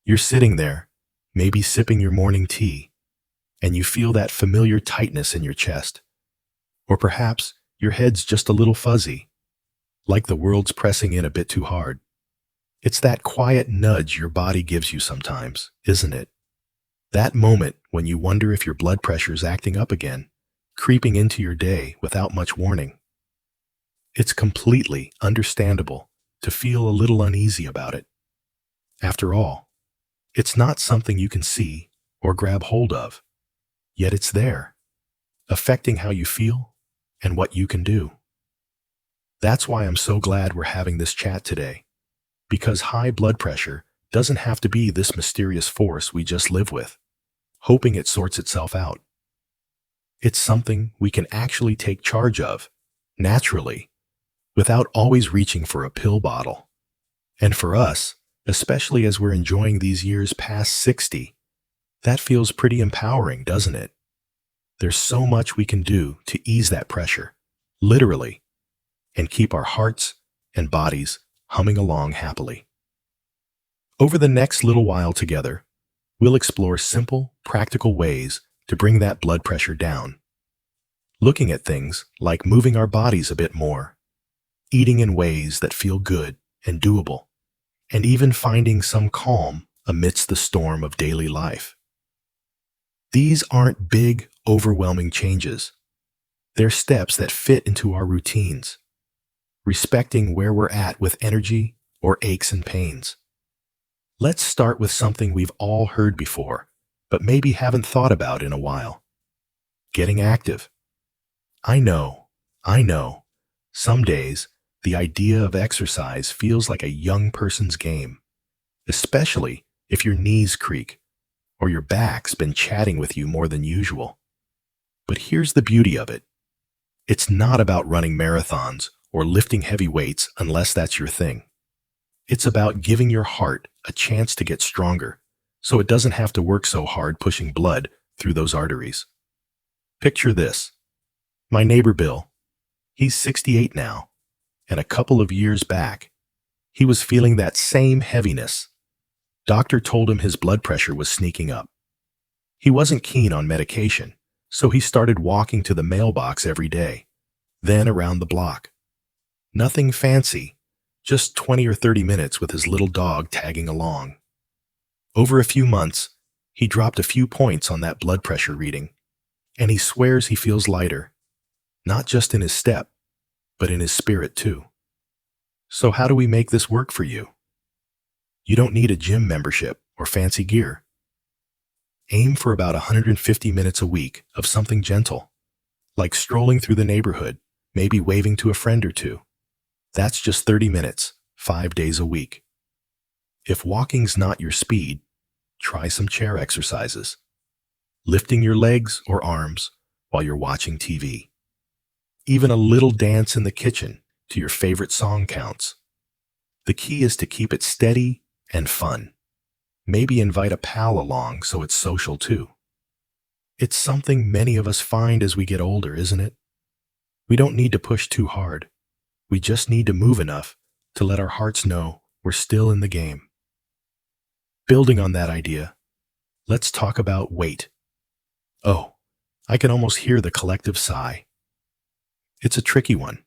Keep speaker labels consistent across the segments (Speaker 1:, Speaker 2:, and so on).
Speaker 1: You're sitting there, maybe sipping your morning tea, and you feel that familiar tightness in your chest. Or perhaps your head's just a little fuzzy, like the world's pressing in a bit too hard. It's that quiet nudge your body gives you sometimes, isn't it? That moment when you wonder if your blood pressure's acting up again, creeping into your day without much warning. It's completely understandable to feel a little uneasy about it. After all, it's not something you can see or grab hold of, yet it's there, affecting how you feel and what you can do. That's why I'm so glad we're having this chat today, because high blood pressure doesn't have to be this mysterious force we just live with, hoping it sorts itself out. It's something we can actually take charge of, naturally, without always reaching for a pill bottle. And for us, especially as we're enjoying these years past 60, that feels pretty empowering, doesn't it? There's so much we can do to ease that pressure, literally, and keep our hearts and bodies humming along happily. Over the next little while together, we'll explore simple, practical ways to bring that blood pressure down. Looking at things like moving our bodies a bit more, eating in ways that feel good and doable, and even finding some calm amidst the storm of daily life. These aren't big, overwhelming changes. They're steps that fit into our routines, respecting where we're at with energy or aches and pains. Let's start with something we've all heard before, but maybe haven't thought about in a while. Getting active. I know. Some days, the idea of exercise feels like a young person's game, especially if your knees creak or your back's been chatting with you more than usual. But here's the beauty of it. It's not about running marathons or lifting heavy weights unless that's your thing. It's about giving your heart a chance to get stronger so it doesn't have to work so hard pushing blood through those arteries. Picture this. My neighbor Bill, he's 68 now, and a couple of years back, he was feeling that same heaviness. Doctor told him his blood pressure was sneaking up. He wasn't keen on medication, so he started walking to the mailbox every day, then around the block. Nothing fancy, just 20 or 30 minutes with his little dog tagging along. Over a few months, he dropped a few points on that blood pressure reading, and he swears he feels lighter, not just in his step, but in his spirit too. So how do we make this work for you? You don't need a gym membership or fancy gear. Aim for about 150 minutes a week of something gentle, like strolling through the neighborhood, maybe waving to a friend or two. That's just 30 minutes, 5 days a week. If walking's not your speed, try some chair exercises, lifting your legs or arms while you're watching TV. Even a little dance in the kitchen to your favorite song counts. The key is to keep it steady and fun. Maybe invite a pal along so it's social too. It's something many of us find as we get older, isn't it? We don't need to push too hard. We just need to move enough to let our hearts know we're still in the game. Building on that idea, let's talk about weight. Oh, I can almost hear the collective sigh. It's a tricky one,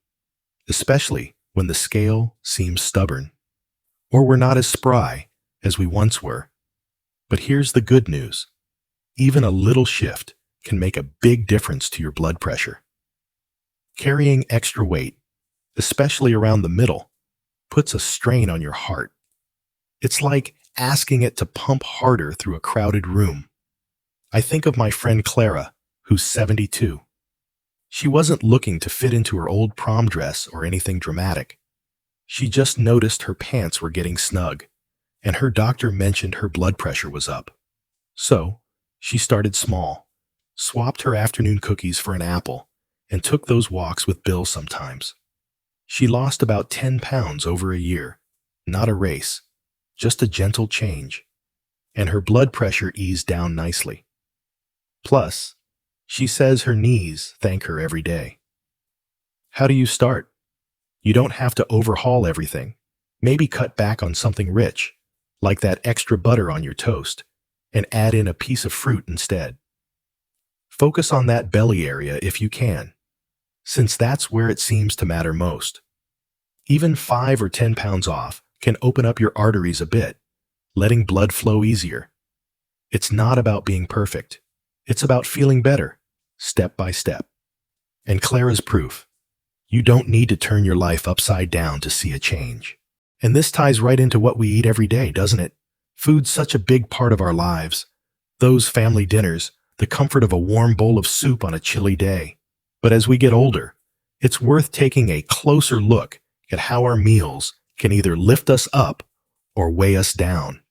Speaker 1: especially when the scale seems stubborn, or we're not as spry as we once were. But here's the good news. Even a little shift can make a big difference to your blood pressure. Carrying extra weight, especially around the middle, puts a strain on your heart. It's like asking it to pump harder through a crowded room. I think of my friend Clara, who's 72. She wasn't looking to fit into her old prom dress or anything dramatic. She just noticed her pants were getting snug, and her doctor mentioned her blood pressure was up. So, she started small, swapped her afternoon cookies for an apple, and took those walks with Bill sometimes. She lost about 10 pounds over a year, not a race, just a gentle change, and her blood pressure eased down nicely. Plus, she says her knees thank her every day. How do you start? You don't have to overhaul everything. Maybe cut back on something rich, like that extra butter on your toast, and add in a piece of fruit instead. Focus on that belly area if you can, since that's where it seems to matter most. Even 5 or 10 pounds off can open up your arteries a bit, letting blood flow easier. It's not about being perfect. It's about feeling better, step by step. And Clara's proof. You don't need to turn your life upside down to see a change. And this ties right into what we eat every day, doesn't it? Food's such a big part of our lives. Those family dinners, the comfort of a warm bowl of soup on a chilly day. But as we get older, it's worth taking a closer look at how our meals can either lift us up or weigh us down,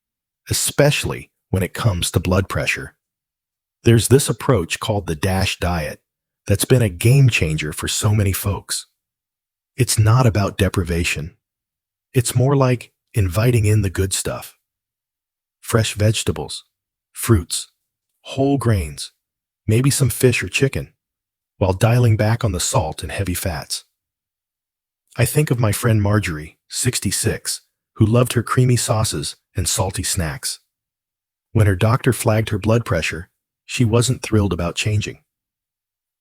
Speaker 1: especially when it comes to blood pressure. There's this approach called the DASH diet that's been a game changer for so many folks. It's not about deprivation. It's more like inviting in the good stuff. Fresh vegetables, fruits, whole grains, maybe some fish or chicken, while dialing back on the salt and heavy fats. I think of my friend Marjorie, 66, who loved her creamy sauces and salty snacks. When her doctor flagged her blood pressure, she wasn't thrilled about changing.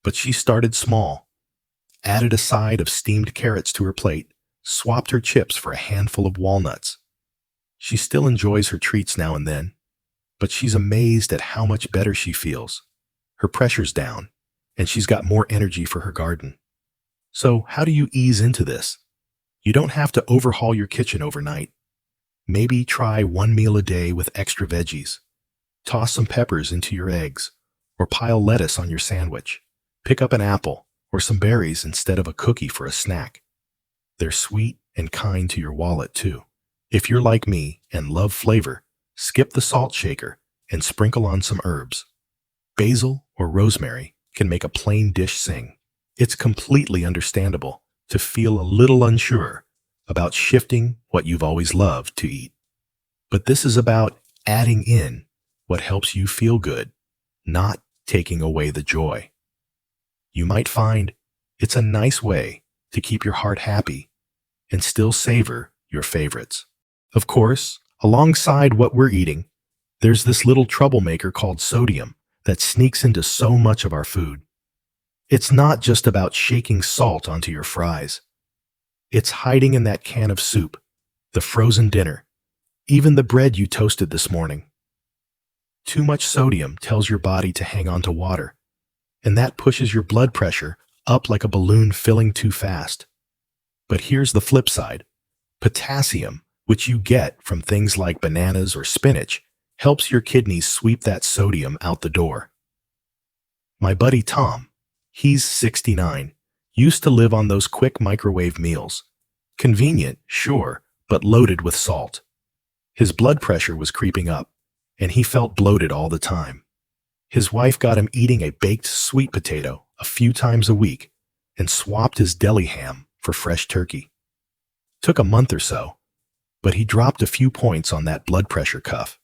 Speaker 1: But she started small, added a side of steamed carrots to her plate, swapped her chips for a handful of walnuts. She still enjoys her treats now and then, but she's amazed at how much better she feels. Her pressure's down, and she's got more energy for her garden. So how do you ease into this? You don't have to overhaul your kitchen overnight. Maybe try one meal a day with extra veggies. Toss some peppers into your eggs, or pile lettuce on your sandwich. Pick up an apple or some berries instead of a cookie for a snack. They're sweet and kind to your wallet too. If you're like me and love flavor, skip the salt shaker and sprinkle on some herbs. Basil or rosemary can make a plain dish sing. It's completely understandable to feel a little unsure about shifting what you've always loved to eat. But this is about adding in what helps you feel good, not taking away the joy. You might find it's a nice way to keep your heart happy and still savor your favorites. Of course, alongside what we're eating, there's this little troublemaker called sodium that sneaks into so much of our food. It's not just about shaking salt onto your fries. It's hiding in that can of soup, the frozen dinner, even the bread you toasted this morning. Too much sodium tells your body to hang on to water, and that pushes your blood pressure up like a balloon filling too fast. But here's the flip side. Potassium, which you get from things like bananas or spinach, helps your kidneys sweep that sodium out the door. My buddy Tom, he's 69, used to live on those quick microwave meals. Convenient, sure, but loaded with salt. His blood pressure was creeping up, and he felt bloated all the time. His wife got him eating a baked sweet potato a few times a week and swapped his deli ham for fresh turkey. Took a month or so, but he dropped a few points on that blood pressure cuff,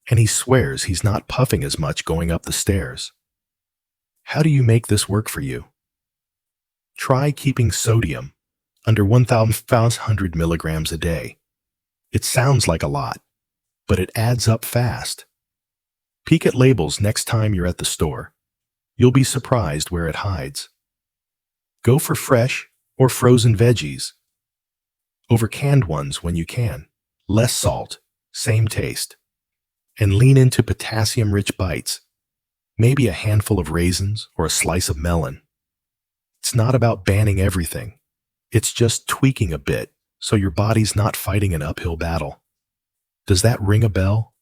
Speaker 1: and he swears he's not puffing as much going up the stairs. How do you make this work for you? Try keeping sodium under 1,500 milligrams a day. It sounds like a lot, but it adds up fast. Peek at labels next time you're at the store. You'll be surprised where it hides. Go for fresh or frozen veggies over canned ones when you can. Less salt, same taste. And lean into potassium-rich bites. Maybe a handful of raisins or a slice of melon. It's not about banning everything. It's just tweaking a bit so your body's not fighting an uphill battle. Does that ring a bell?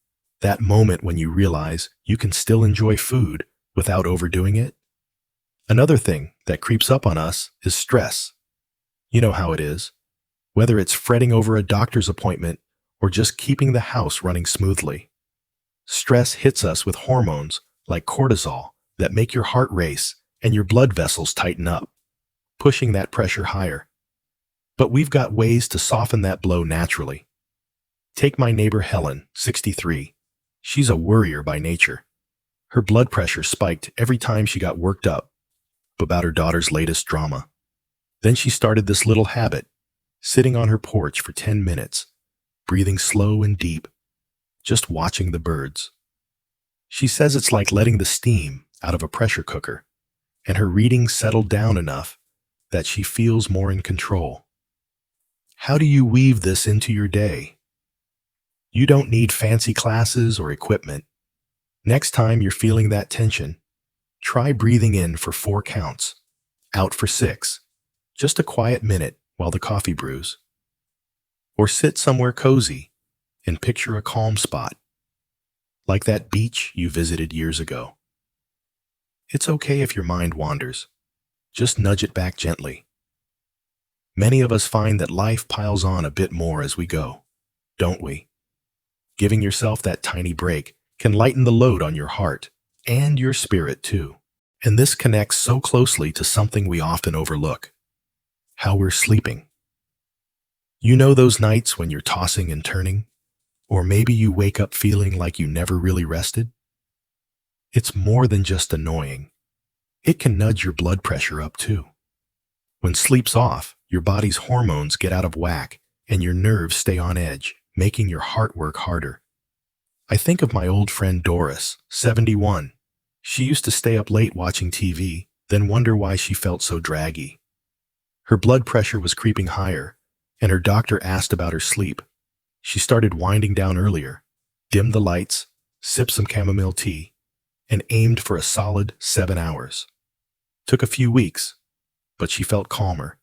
Speaker 1: That moment when you realize you can still enjoy food without overdoing it? Another thing that creeps up on us is stress. You know how it is. Whether it's fretting over a doctor's appointment or just keeping the house running smoothly. Stress hits us with hormones like cortisol that make your heart race and your blood vessels tighten up, pushing that pressure higher. But we've got ways to soften that blow naturally. Take my neighbor Helen, 63. She's a worrier by nature. Her blood pressure spiked every time she got worked up about her daughter's latest drama. Then she started this little habit, sitting on her porch for 10 minutes, breathing slow and deep, just watching the birds. She says it's like letting the steam out of a pressure cooker, and her readings settled down enough that she feels more in control. How do you weave this into your day? You don't need fancy classes or equipment. Next time you're feeling that tension, try breathing in for 4 counts, out for 6, just a quiet minute while the coffee brews. Or sit somewhere cozy and picture a calm spot, like that beach you visited years ago. It's okay if your mind wanders. Just nudge it back gently. Many of us find that life piles on a bit more as we go, don't we? Giving yourself that tiny break can lighten the load on your heart and your spirit too. And this connects so closely to something we often overlook: how we're sleeping. You know those nights when you're tossing and turning? Or maybe you wake up feeling like you never really rested? It's more than just annoying. It can nudge your blood pressure up too. When sleep's off, your body's hormones get out of whack and your nerves stay on edge, making your heart work harder. I think of my old friend Doris, 71. She used to stay up late watching TV, then wonder why she felt so draggy. Her blood pressure was creeping higher, and her doctor asked about her sleep. She started winding down earlier, dimmed the lights, sipped some chamomile tea, and aimed for a solid 7 hours. Took a few weeks, but she felt calmer,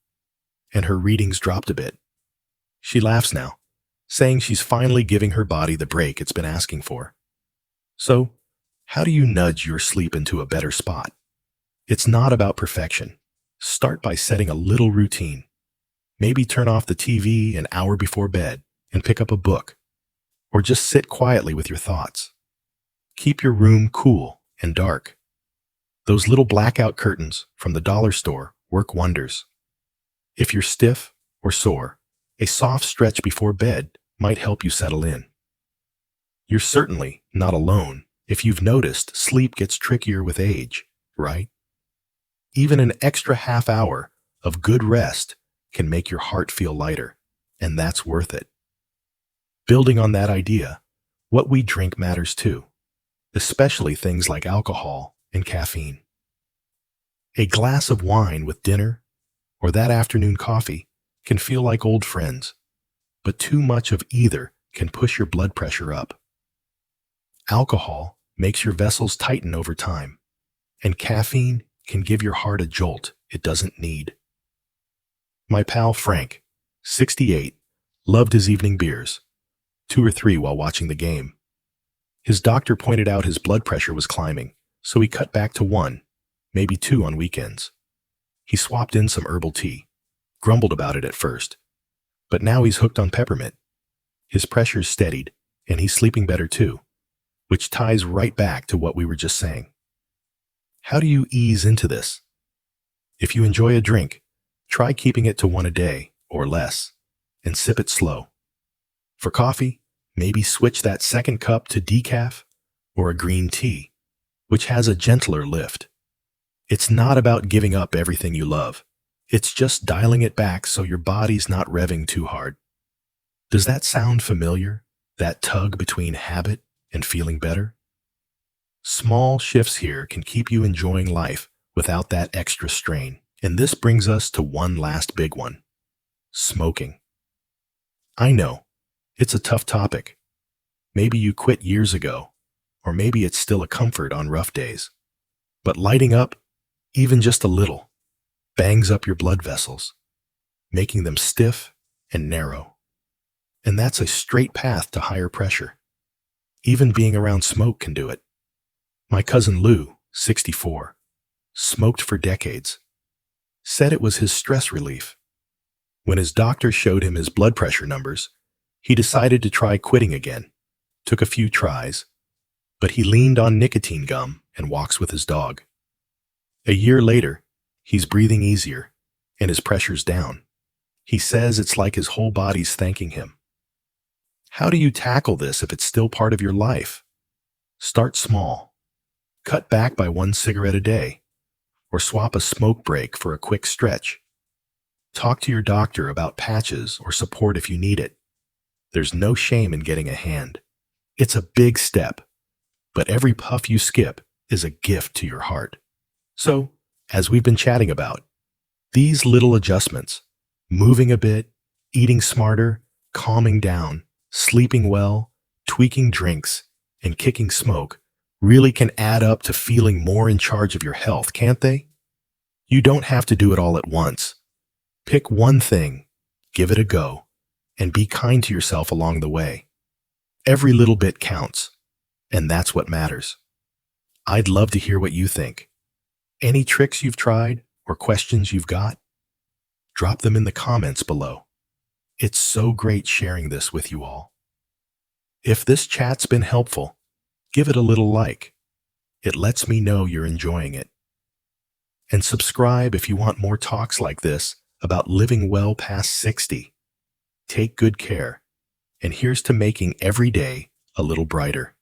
Speaker 1: and her readings dropped a bit. She laughs now, saying she's finally giving her body the break it's been asking for. So, how do you nudge your sleep into a better spot? It's not about perfection. Start by setting a little routine. Maybe turn off the TV an hour before bed and pick up a book, or just sit quietly with your thoughts. Keep your room cool and dark. Those little blackout curtains from the dollar store work wonders. If you're stiff or sore, a soft stretch before bed might help you settle in. You're certainly not alone if you've noticed sleep gets trickier with age, right? Even an extra half hour of good rest can make your heart feel lighter, and that's worth it. Building on that idea, what we drink matters too, especially things like alcohol and caffeine. A glass of wine with dinner or that afternoon coffee can feel like old friends, but too much of either can push your blood pressure up. Alcohol makes your vessels tighten over time, and caffeine can give your heart a jolt it doesn't need. My pal Frank, 68, loved his evening beers, 2 or 3 while watching the game. His doctor pointed out his blood pressure was climbing, so he cut back to 1, maybe 2 on weekends. He swapped in some herbal tea, grumbled about it at first, but now he's hooked on peppermint. His pressure's steadied, and he's sleeping better too, which ties right back to what we were just saying. How do you ease into this? If you enjoy a drink, try keeping it to 1 a day or less, and sip it slow. For coffee, maybe switch that second cup to decaf or a green tea, which has a gentler lift. It's not about giving up everything you love. It's just dialing it back so your body's not revving too hard. Does that sound familiar? That tug between habit and feeling better? Small shifts here can keep you enjoying life without that extra strain. And this brings us to one last big one: smoking. I know, it's a tough topic. Maybe you quit years ago, or maybe it's still a comfort on rough days. But lighting up, even just a little, bangs up your blood vessels, making them stiff and narrow. And that's a straight path to higher pressure. Even being around smoke can do it. My cousin Lou, 64, smoked for decades. Said it was his stress relief. When his doctor showed him his blood pressure numbers, he decided to try quitting again. Took a few tries, but he leaned on nicotine gum and walks with his dog. A year later, he's breathing easier, and his pressure's down. He says it's like his whole body's thanking him. How do you tackle this if it's still part of your life? Start small. Cut back by 1 cigarette a day, or swap a smoke break for a quick stretch. Talk to your doctor about patches or support if you need it. There's no shame in getting a hand. It's a big step, but every puff you skip is a gift to your heart. So, as we've been chatting about, these little adjustments, moving a bit, eating smarter, calming down, sleeping well, tweaking drinks, and kicking smoke, really can add up to feeling more in charge of your health, can't they? You don't have to do it all at once. Pick one thing, give it a go, and be kind to yourself along the way. Every little bit counts, and that's what matters. I'd love to hear what you think. Any tricks you've tried or questions you've got? Drop them in the comments below. It's so great sharing this with you all. If this chat's been helpful, give it a little like. It lets me know you're enjoying it. And subscribe if you want more talks like this about living well past 60. Take good care, and here's to making every day a little brighter.